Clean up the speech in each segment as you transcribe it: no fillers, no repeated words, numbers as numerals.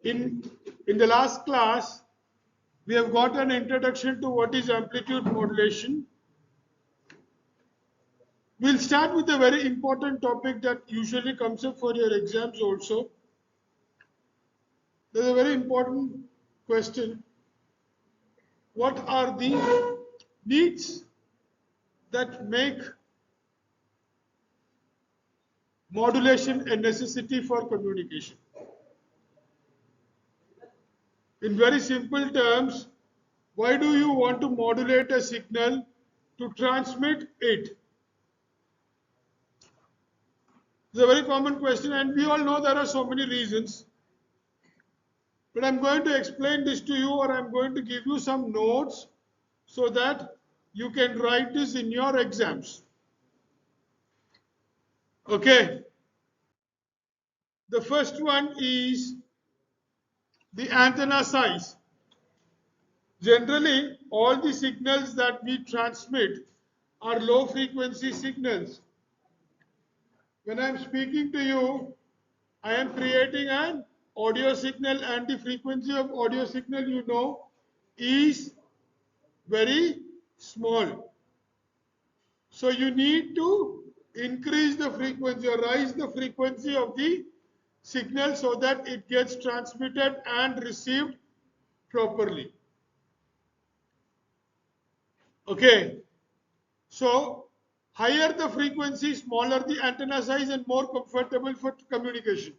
In the last class, we have got an introduction to what is amplitude modulation. We'll start with a very important topic that usually comes up for your exams also. There's a very important question. What are the needs that make modulation a necessity for communication? In very simple terms, why do you want to modulate a signal to transmit it? It's a very common question, and we all know there are so many reasons. But I'm going to explain this to you, or I'm going to give you some notes so that you can write this in your exams. Okay. The first one is the antenna size. Generally, all the signals that we transmit are low frequency signals. When I'm speaking to you, I am creating an audio signal, and the frequency of audio signal, you know, is very small. So you need to increase the frequency or raise the frequency of the signal so that it gets transmitted and received properly. Okay. So higher the frequency, smaller the antenna size and more comfortable for communication.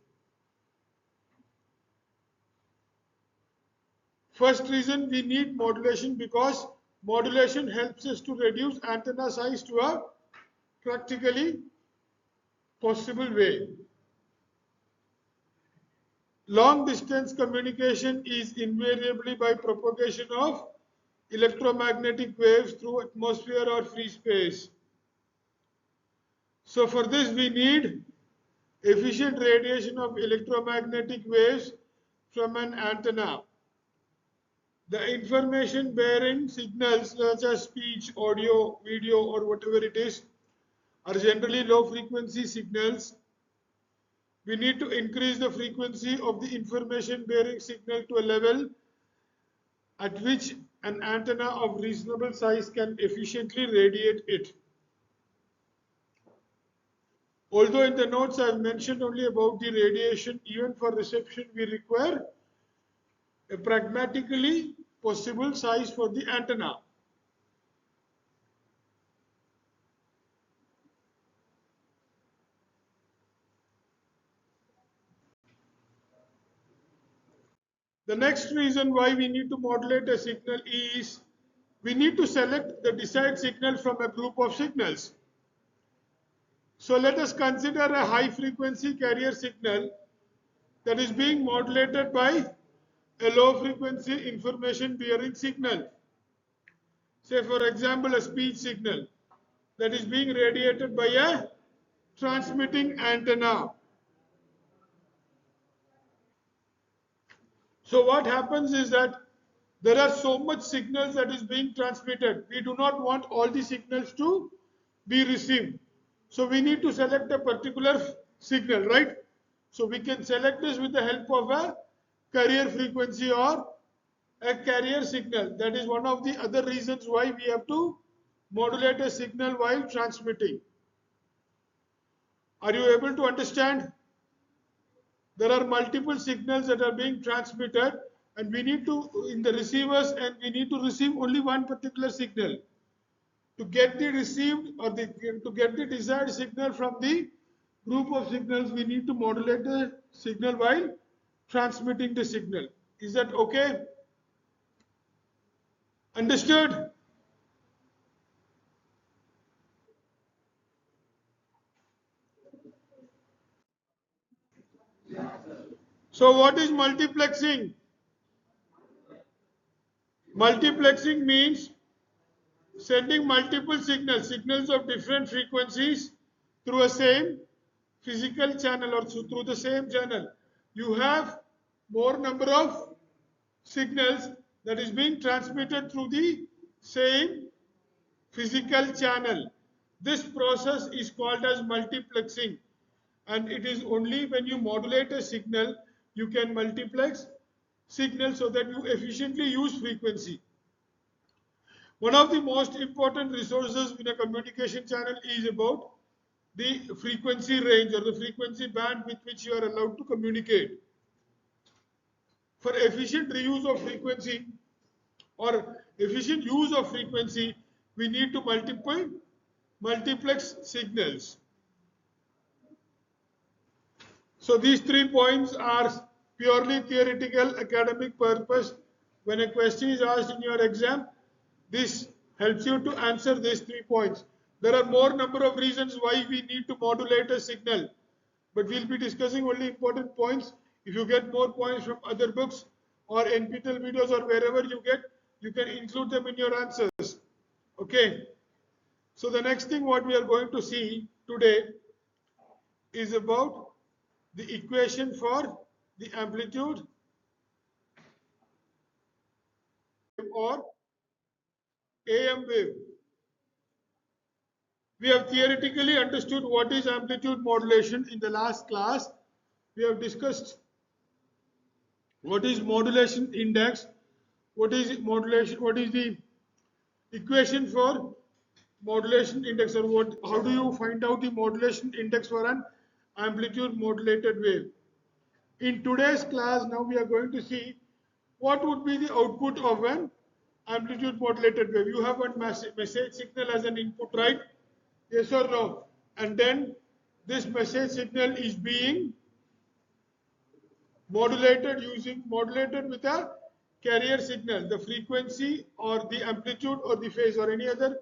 First reason, we need modulation because modulation helps us to reduce antenna size to a practically possible way. Long distance communication is invariably by propagation of electromagnetic waves through atmosphere or free space. So for this we need efficient radiation of electromagnetic waves from an antenna. The information bearing signals such as speech, audio, video or whatever it is are generally low frequency signals. We need to increase the frequency of the information bearing signal to a level at which an antenna of reasonable size can efficiently radiate it. Although in the notes I have mentioned only about the radiation, even for reception we require a pragmatically possible size for the antenna. The next reason why we need to modulate a signal is we need to select the desired signal from a group of signals. So let us consider a high frequency carrier signal that is being modulated by a low frequency information bearing signal. Say for example a speech signal that is being radiated by a transmitting antenna. So what happens is that there are so much signals that is being transmitted. We do not want all the signals to be received. So we need to select a particular signal, right? So we can select this with the help of a carrier frequency or a carrier signal. That is one of the other reasons why we have to modulate a signal while transmitting. Are you able to understand? There are multiple signals that are being transmitted and we need to, in the receivers, and we need to receive only one particular signal. To get the received or to get the desired signal from the group of signals, we need to modulate the signal while transmitting the signal. Is that okay? Understood? So what is multiplexing? Multiplexing means sending multiple signals of different frequencies through a same physical channel or through the same channel. You have more number of signals that is being transmitted through the same physical channel. This process is called as multiplexing, and it is only when you modulate a signal you can multiplex signals so that you efficiently use frequency. One of the most important resources in a communication channel is about the frequency range or the frequency band with which you are allowed to communicate. For efficient reuse of frequency or efficient use of frequency, we need to multiplex signals. So these 3 points are purely theoretical academic purpose. When a question is asked in your exam, this helps you to answer these 3 points. There are more number of reasons why we need to modulate a signal, but we'll be discussing only important points. If you get more points from other books or NPTEL videos or wherever you get, you can include them in your answers. Okay. So the next thing what we are going to see today is about the equation for the amplitude or AM wave. We have theoretically understood what is amplitude modulation in the last class. We have discussed what is modulation index, what is modulation, what is the equation for modulation index, or what, how do you find out the modulation index for an amplitude modulated wave. In today's class, now we are going to see what would be the output of an amplitude modulated wave. You have one message signal as an input, right? Yes or no? And then this message signal is being modulated with a carrier signal. The frequency or the amplitude or the phase or any other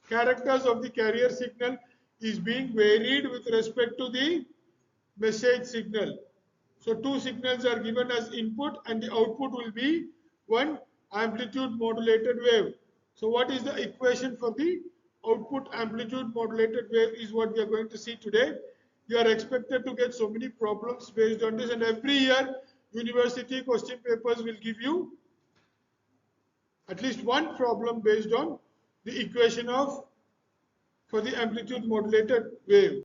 characters of the carrier signal is being varied with respect to the message signal. So two signals are given as input and the output will be one amplitude modulated wave. So what is the equation for the output amplitude modulated wave is what we are going to see today. You are expected to get so many problems based on this, and every year university question papers will give you at least one problem based on the equation of for the amplitude modulated wave.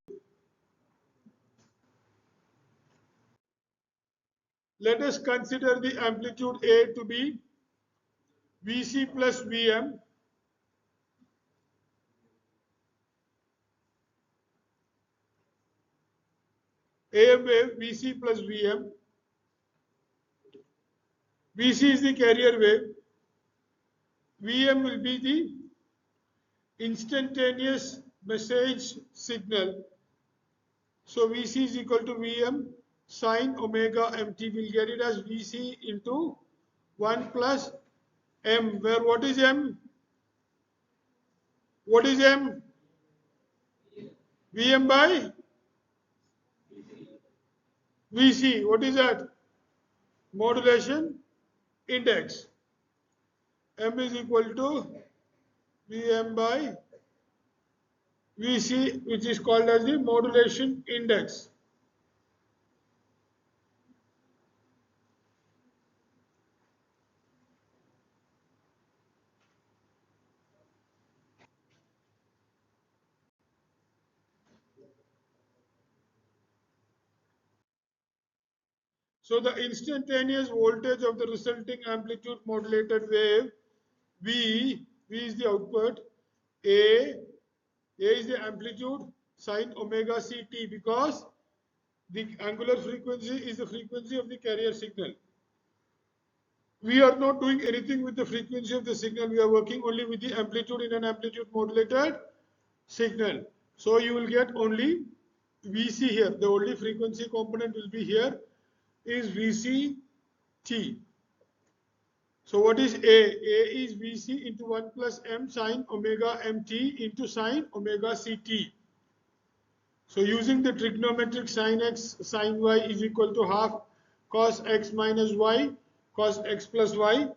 Let us consider the amplitude A to be Vc plus Vm. AM wave Vc plus Vm. Vc is the carrier wave. Vm will be the instantaneous message signal. So Vc is equal to Vm sine omega mt. We'll get it as Vc into 1 plus m, where what is m? What is m? Vm by Vc. What is that? Modulation index. M is equal to Vm by Vc, which is called as the modulation index. So the instantaneous voltage of the resulting amplitude modulated wave, V is the output, A is the amplitude sine omega ct, because the angular frequency is the frequency of the carrier signal. We are not doing anything with the frequency of the signal. We are working only with the amplitude in an amplitude modulated signal. So you will get only Vc here. The only frequency component will be here is Vct. So what is A? A is Vc into 1 plus m sine omega mt into sine omega ct. So using the trigonometric sin x sin y is equal to half cos x minus y cos x plus y,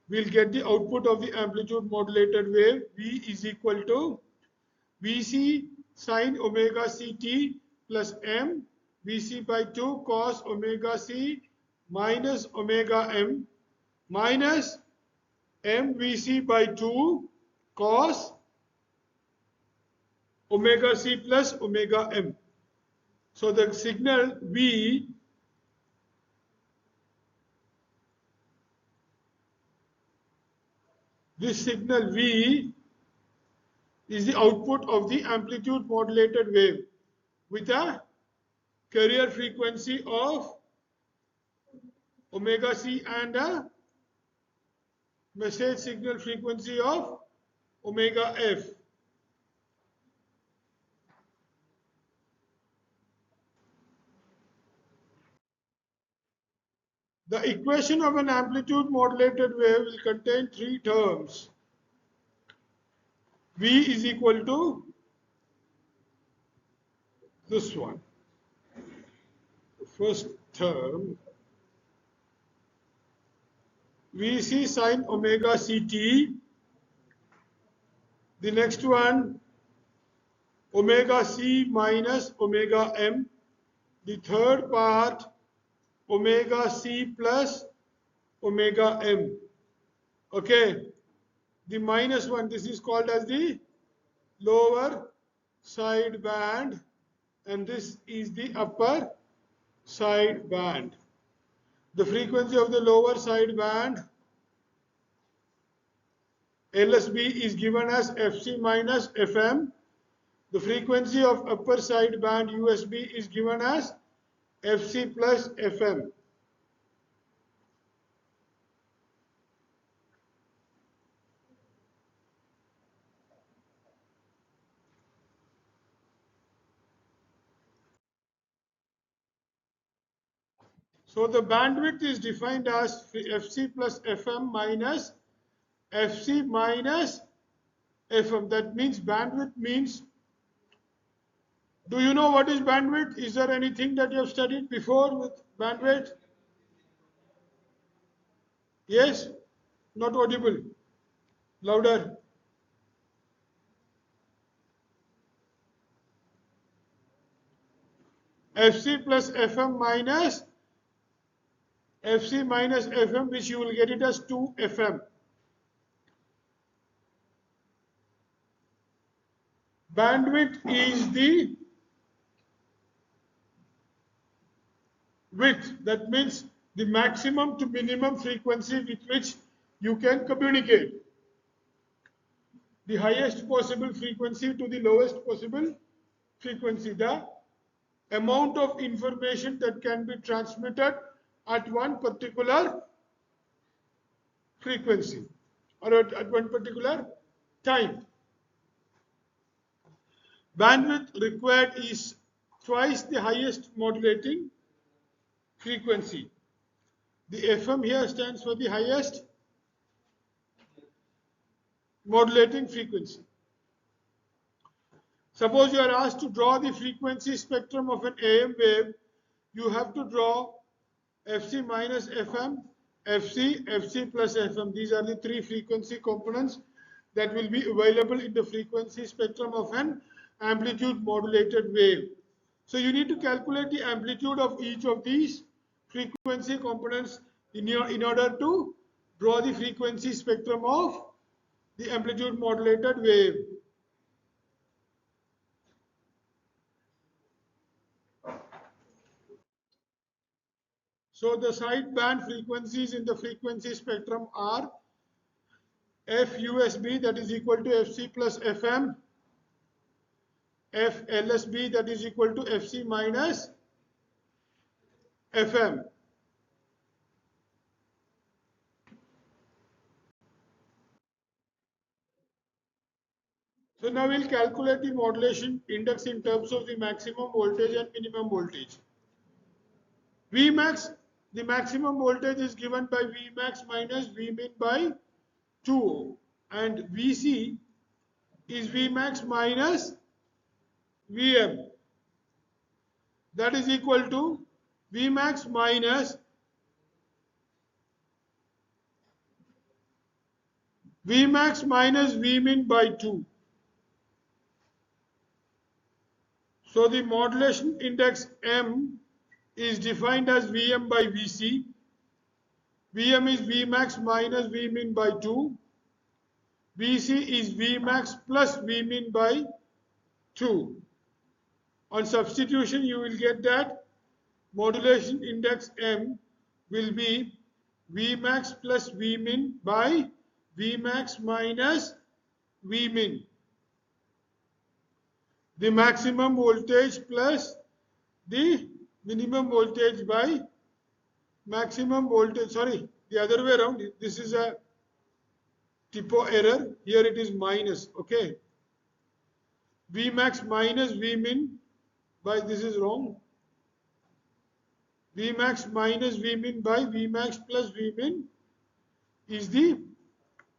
we'll get the output of the amplitude modulated wave. V is equal to Vc sin omega ct plus m Vc by 2 cos omega c minus omega m minus m Vc by 2 cos omega c plus omega m. So the signal V This signal V is the output of the amplitude modulated wave with a carrier frequency of omega c and a message signal frequency of omega f. The equation of an amplitude modulated wave will contain three terms. V is equal to this one. The first term, Vc sine omega ct. The next one, omega c minus omega m. The third part, omega c plus omega m. Okay, the minus one, this is called as the lower side band, and this is the upper side band. The frequency of the lower side band LSB is given as Fc minus Fm. The frequency of upper side band USB is given as Fc plus Fm. So the bandwidth is defined as Fc plus Fm minus Fc minus Fm. That means bandwidth means, do you know what is bandwidth? Is there anything that you have studied before with bandwidth? Yes? Not audible. Louder. Fc plus Fm minus Fc minus Fm, which you will get it as 2Fm. Bandwidth is the width, that means the maximum to minimum frequency with which you can communicate. The highest possible frequency to the lowest possible frequency, the amount of information that can be transmitted at one particular frequency or at one particular time. Bandwidth required is twice the highest modulating frequency. The FM here stands for the highest modulating frequency. Suppose you are asked to draw the frequency spectrum of an AM wave, you have to draw Fc minus Fm, Fc, Fc plus Fm. These are the three frequency components that will be available in the frequency spectrum of an amplitude modulated wave. So you need to calculate the amplitude of each of these frequency components in order to draw the frequency spectrum of the amplitude modulated wave. So the sideband frequencies in the frequency spectrum are FUSB, that is equal to Fc plus Fm, FLSB, that is equal to Fc minus Fm. So now we'll calculate the modulation index in terms of the maximum voltage and minimum voltage. Vmax, the maximum voltage is given by Vmax minus Vmin by 2, and Vc is Vmax minus Vm. That is equal to Vmax minus Vmin by 2. So the modulation index M is defined as Vm by Vc. Vm is Vmax minus Vmin by 2. Vc is Vmax plus Vmin by 2. On substitution, you will get that modulation index M will be Vmax plus Vmin by Vmax minus Vmin. The maximum voltage plus the minimum voltage by maximum voltage. Sorry, the other way around. This is a typo error. Here it is minus. Okay. Vmax minus Vmin by, this is wrong. Vmax minus Vmin by Vmax plus Vmin is the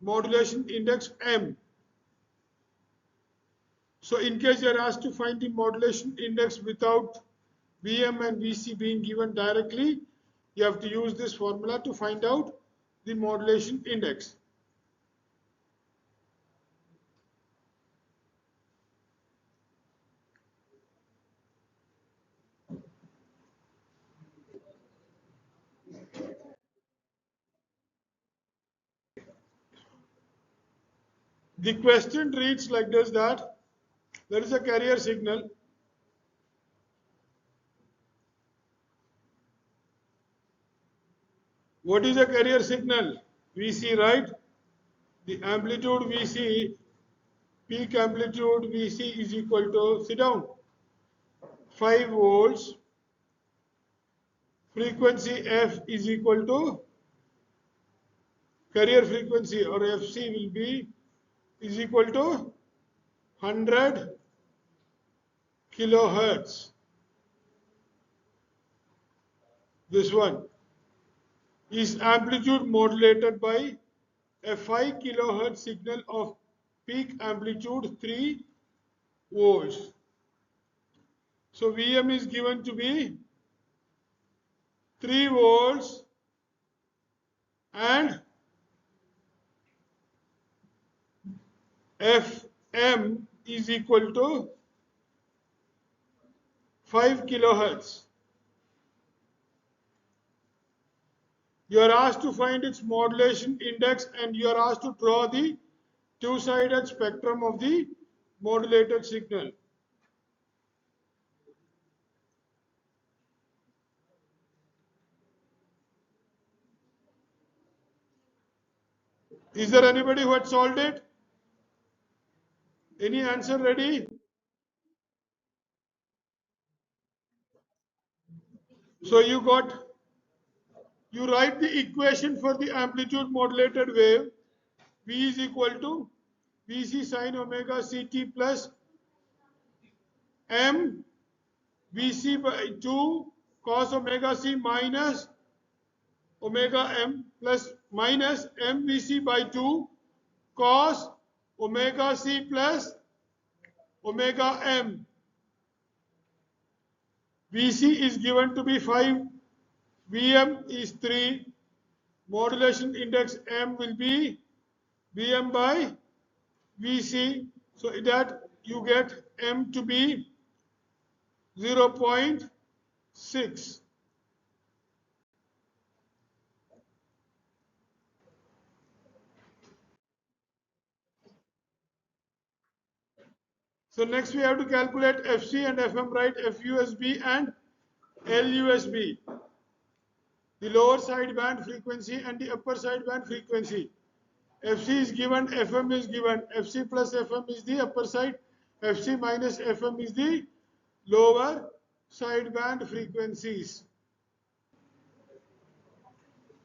modulation index M. So in case you are asked to find the modulation index without Vm and Vc being given directly, you have to use this formula to find out the modulation index. The question reads like this, that there is a carrier signal. What is a carrier signal? Vc, right? The amplitude Vc, peak amplitude Vc is equal to, sit down, 5 volts. Frequency F is equal to, carrier frequency or Fc will be, is equal to 100 kilohertz. This one is amplitude modulated by a 5 kilohertz signal of peak amplitude 3 volts. So Vm is given to be 3 volts and Fm is equal to 5 kilohertz. You are asked to find its modulation index and you are asked to draw the two-sided spectrum of the modulated signal. Is there anybody who had solved it? Any answer ready? So you write the equation for the amplitude modulated wave. V is equal to Vc sine omega Ct plus M Vc by 2 cos omega C minus omega M plus minus MVc by 2 cos omega C plus omega M. Vc is given to be 5, Vm is 3, modulation index M will be Vm by Vc, so that you get M to be 0.6. So next we have to calculate Fc and Fm, right? FUSB and LUSB. The lower sideband frequency and the upper sideband frequency. Fc is given, Fm is given. Fc plus Fm is the upper side, Fc minus Fm is the lower sideband frequencies.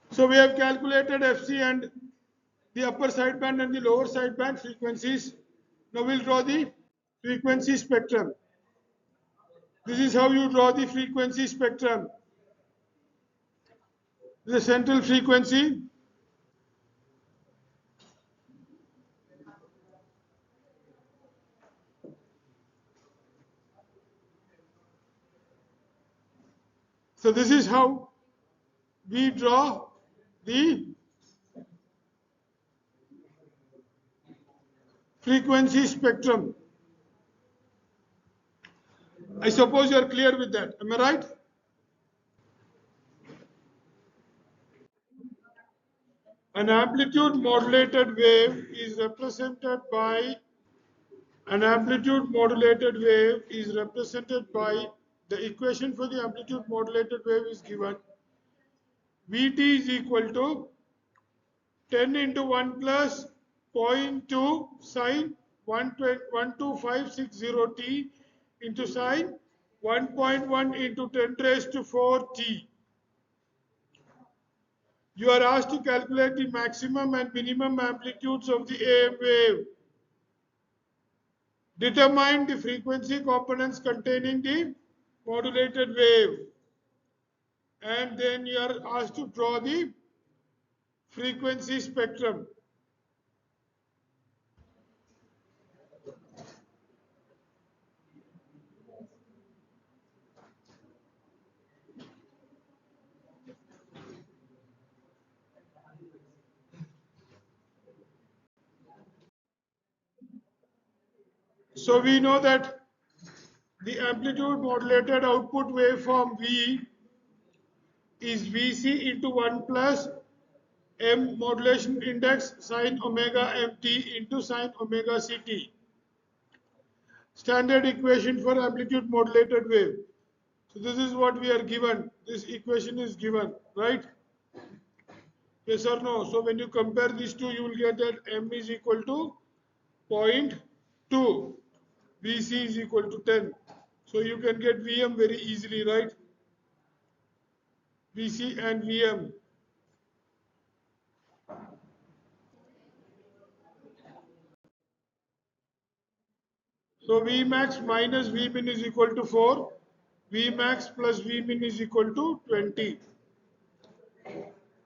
So we have calculated Fc and the upper sideband and the lower sideband frequencies. Now we'll draw the frequency spectrum. This is how you draw the frequency spectrum. The central frequency, so this is how we draw the frequency spectrum. I suppose you are clear with that. Am I right? An amplitude modulated wave is represented by the equation for the amplitude modulated wave is given. Vt is equal to 10 into 1 plus 0.2 sine 12560t into sine 1.1 into 10 raised to 4t. You are asked to calculate the maximum and minimum amplitudes of the AM wave. Determine the frequency components containing the modulated wave. And then you are asked to draw the frequency spectrum. So we know that the amplitude modulated output waveform V is Vc into 1 plus m modulation index sine omega mt into sine omega ct. Standard equation for amplitude modulated wave. So this is what we are given. This equation is given, right? Yes or no? So when you compare these two, you will get that m is equal to zero point 0.2. Vc is equal to 10. So you can get Vm very easily, right? Vc and Vm. So Vmax minus Vmin is equal to 4. Vmax plus Vmin is equal to 20.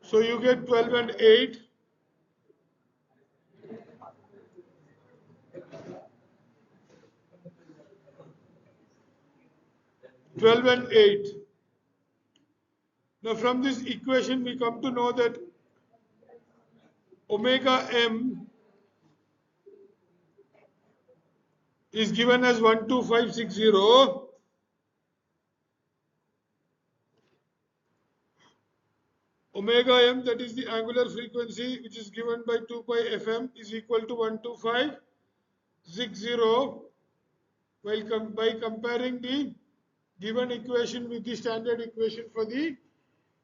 So you get 12 and 8. 12 and 8. Now from this equation we come to know that omega m is given as 12560. Omega m, that is the angular frequency, which is given by 2 pi fm, is equal to 12560, while by comparing the given equation with the standard equation for the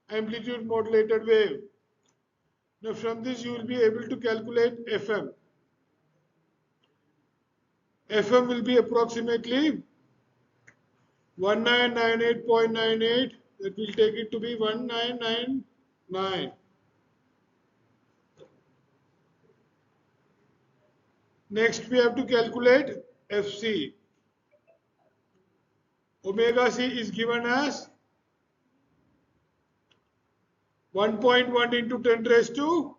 amplitude modulated wave. Now from this you will be able to calculate fm. fm will be approximately 1998.98. That will take it to be 1999. Next we have to calculate fc. Omega c is given as 1.1 into 10 raised to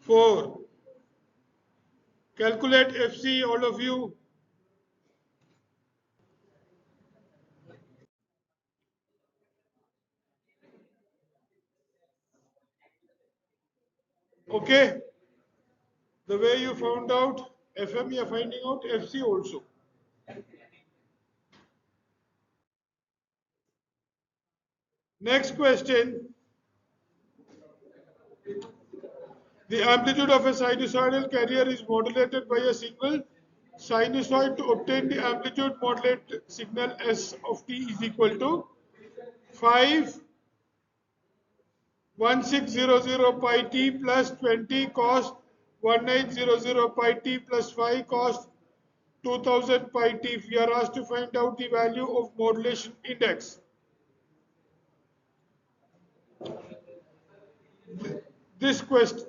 4. Calculate fc, all of you. Okay. The way you found out fm, you are finding out fc also. Next question. The amplitude of a sinusoidal carrier is modulated by a single sinusoid. To obtain the amplitude modulated signal S of t is equal to 51600 pi t plus 20 cos 1900 pi t plus 5 cos 2000 pi t. If we are asked to find out the value of modulation index, this question,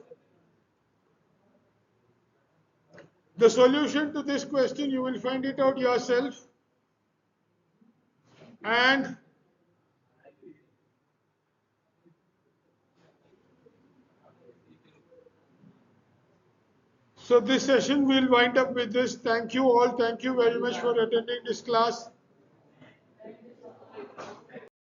the solution to this question, you will find it out yourself. And so this session will wind up with this. Thank you all. Thank you very much for attending this class.